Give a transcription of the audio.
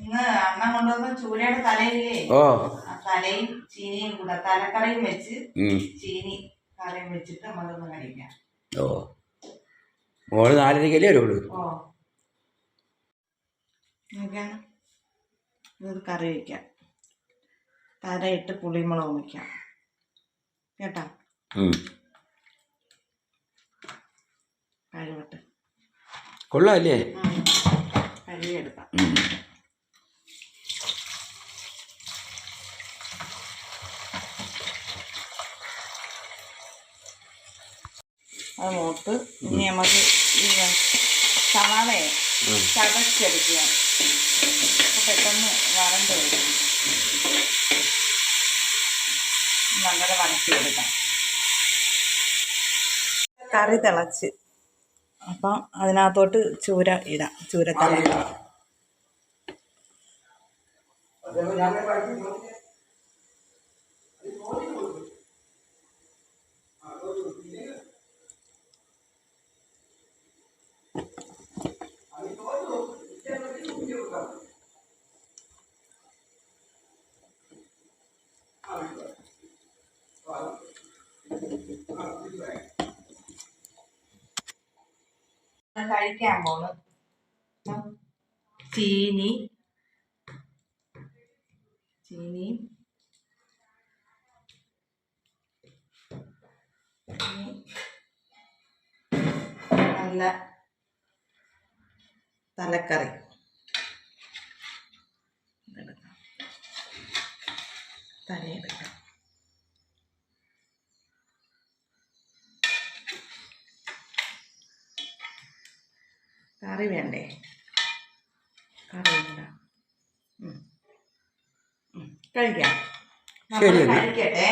ഇന്ന് അണ്ണൻ കൊണ്ടുവന്ന ചൂരയുടെ തലയില്ലേ തലയും ചീനിയും കൂടെ തലക്കറിയും വെച്ച് ചീനി കറിയും വെച്ചിട്ട് നമ്മളൊന്ന് കഴിക്കാം. മോള് 4:30 വരുള്ളൂ. ഇത് കറി വയ്ക്കാം. തലയിട്ട് പുളിമുളക് വയ്ക്കാം കേട്ടാ. കഴിവട്ടെ. കൊള്ളാല്ലേ? കഴുകിയെടുക്കാം. അത് മൂത്ത് ഇനി നമുക്ക് സവാളയെ ചതച്ചെടുക്കുക. പെട്ടെന്ന് വരണ്ട് വരും. നല്ല വരട്ടിയെടുക്കാം. കറി തിളച്ച് അപ്പം അതിനകത്തോട്ട് ചൂര ഇടാം. ചൂരത്തല കഴിക്കാൻ പോണ്. ചീനി നല്ല തലക്കറി തലയെടുക്കാം. കറി വേണ്ടേ? കറി വേണ്ട. കഴിക്കാം. കഴിക്കട്ടെ.